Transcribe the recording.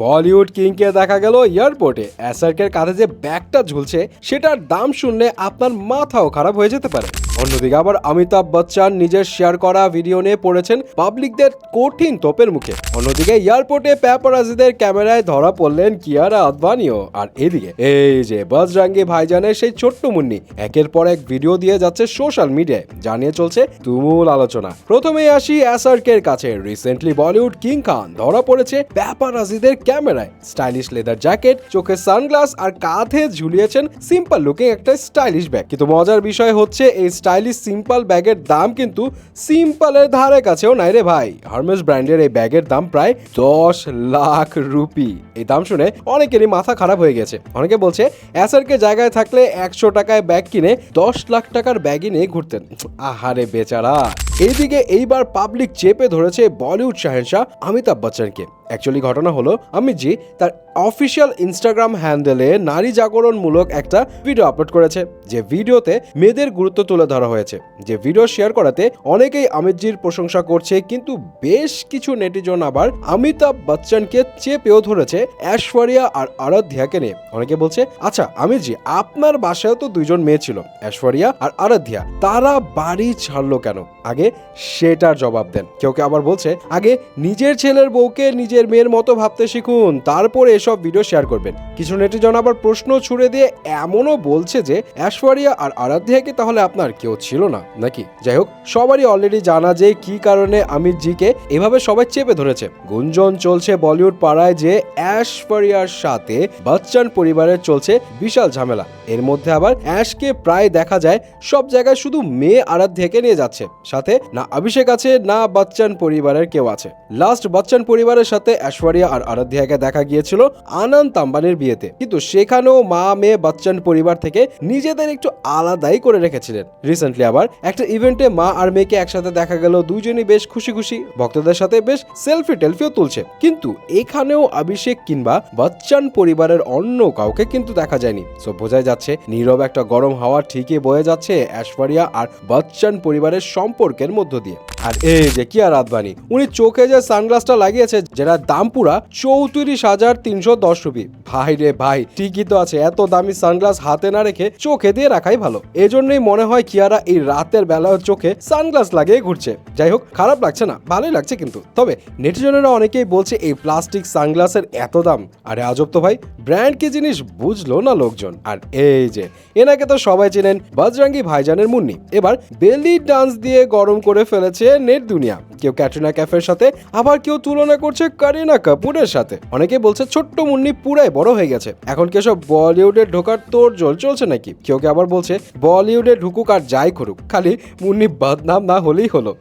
বলিউড কিংকে দেখা গেল এয়ারপোর্টে এসআরকের কাঁধে যে ব্যাগটা ঝুলছে সেটার দাম শুনলে আপনার মাথাও খারাপ হয়ে যেতে পারে। অন্যদিকে আবার অমিতাভ বচ্চন নিজের শেয়ার করা ভিডিও নিয়ে পড়েছেন পাবলিকদের কঠিন তোপের মুখে। অন্যদিকে এয়ারপোর্টে প্যাপারাজিদের ক্যামেরায় ধরা পড়লেন কিয়ারা আদভানিও। আর এদিকে এই যে বজরঙ্গি ভাইজানের সেই ছোট্ট মুন্নি একের পর এক ভিডিও দিয়ে যাচ্ছে সোশ্যাল মিডিয়ায়, জানিয়ে চলছে তুমুল আলোচনা। প্রথমেই আসি এসআরকের কাছে। রিসেন্টলি বলিউড কিং খান ধরা পড়েছে প্যাপারাজিদের ক্যামেরায়। স্টাইলিশ লেদার জ্যাকেট, চোখে সানগ্লাস আর কাঁধে ঝুলিয়েছেন সিম্পল লুকিং একটা স্টাইলিশ ব্যাগ। কিন্তু মজার বিষয় হচ্ছে এই স্টাইলিশ সিম্পল ব্যাগের দাম কিন্তু সিম্পলের ধারে কাছেও নাই রে ভাই। হার্মেস ব্র্যান্ডের এই ব্যাগের দাম প্রায় 10 লাখ রুপি। এই দাম শুনে অনেকেরই মাথা খারাপ হয়ে গেছে। অনেকে বলছে এসআরকে জায়গায় থাকলে 100 টাকায় ব্যাগ কিনে 10 লাখ টাকার ব্যাগই নিয়ে ঘুরতেন। আহারে বেচারা। এইদিকে এইবার পাবলিক চেপে ধরেছে বলিউড শাহেনশাহ অমিতাভ বচ্চনকে। অ্যাকচুয়ালি ঘটনা হলো অমিতজি তার অফিসিয়াল ইনস্টাগ্রাম হ্যান্ডেলে নারী জাগরণমূলক একটা ভিডিও আপলোড করেছে, যে ভিডিওতে মেয়েদের গুরুত্ব তুলে ধরা হয়েছে। যে ভিডিও শেয়ার করাতে অনেকেই অমিতজির প্রশংসা করছে, কিন্তু বেশ কিছু নেটিজন আবার অমিতাভ বচ্চনকে চেপেও ধরেছে ঐশ্বরিয়া আর আরাধ্যাকে নিয়ে। অনেকে বলছে, আচ্ছা অমিতজি আপনার বাসায়ও তো দুইজন মেয়ে ছিল, ঐশ্বরিয়া আর আরাধ্যা, তারা বাড়ি ছাড়লো কেন? আগে সেটার জবাব দেন। কেউ কেউ আবার বলছে, আগে নিজের ছেলের বউকে নিজের মেয়ের মতো ভাবতে শিখুন, তারপরে এসব ভিডিও শেয়ার করবেন। কিছু নেটিজন আবার প্রশ্ন ছুড়ে দিয়ে এমনও বলছে যে ঐশ্বরিয়া আর আরাধ্যাকে তাহলে আপনার কেউ ছিল না নাকি? যাই হোক, সবারই অলরেডি জানা যে কি কারণে অমিতজিকে এভাবে সবাই চেপে ধরেছে। গুঞ্জন চলছে বলিউড পাড়ায় যে ঐশ্বরিয়ার সাথে বচ্চন পরিবারের চলছে বিশাল ঝামেলা। এর মধ্যে আবার অ্যাশকে প্রায় দেখা যায় সব জায়গায় শুধু মেয়ে আরাধ্যাকে নিয়ে যাচ্ছে, সাথে না অভিষেক আছে না বচ্চন পরিবারের কেউ আছে। লাস্ট বচ্চন পরিবারের সাথে ঐশ্বরিয়া আর আরাধ্যাকে দেখা গিয়েছিল আনন্দ আম্বানির বিয়েতে, কিন্তু সেখানেও মা মেয়ে বচ্চন পরিবার থেকে নিজেদের একটু আলাদাই করে রেখেছিলেন। রিসেন্টলি আবার একটা ইভেন্টে মা আর মেয়েকে একসাথে দেখা গেল, দুইজনই বেশ খুশি খুশি, ভক্তদের সাথে বেশ সেলফি টেলফিও তুলছে। কিন্তু এখানেও অভিষেক কিংবা বচ্চন পরিবারের অন্য কাউকে কিন্তু দেখা যায়নি। সো বোঝাই যাচ্ছে নীরব একটা গরম হাওয়া ঠিকই বয়ে যাচ্ছে ঐশ্বরিয়া আর বচ্চন পরিবারের সম্পর্কের মধ্য দিয়ে। আর এই যে কিয়ারা আদভানি, উনি চোখে যে সানগ্লাসটা লাগিয়েছে যেটা দাম পুরা 34,310 রুপি। ভাই রে ভাই, ঠিকই তো আছে, এত দামি সানগ্লাস হাতে না রেখে চোখে দিয়ে রাখাই ভালো। এজন্যই মনে হয় কিয়ারা এই রাতের বেলা চোখে সানগ্লাস লাগিয়ে ঘুরছে। যাই হোক, খারাপ লাগছে না, ভালোই লাগছে। কিন্তু তবে নেটিজনেরা অনেকেই বলছে এই প্লাস্টিক সানগ্লাসের এত দাম। আরে আজব তো ভাই, ব্র্যান্ড কি জিনিস বুঝলো না লোকজন। আর এই যে এনাকে তো সবাই চেনেন, বজরঙ্গি ভাইজানের মুন্নি এবার বেলি ডান্স দিয়ে গরম করে ফেলেছে নেট দুনিয়া। কেউ ক্যাটরিনা ক্যাফের সাথে, আবার কেউ তুলনা করছে করিনা কাপুরের সাথে। অনেকে বলছে ছোট্ট মুন্নি পুরাই বড় হয়ে গেছে, এখন কি সব বলিউডে ঢোকার তোড়জোড় চলছে নাকি? কেউ কে আবার বলছে বলিউডে ঢুকুক আর যাই করুক, খালি মুন্নি বদনাম না হলেই হলো।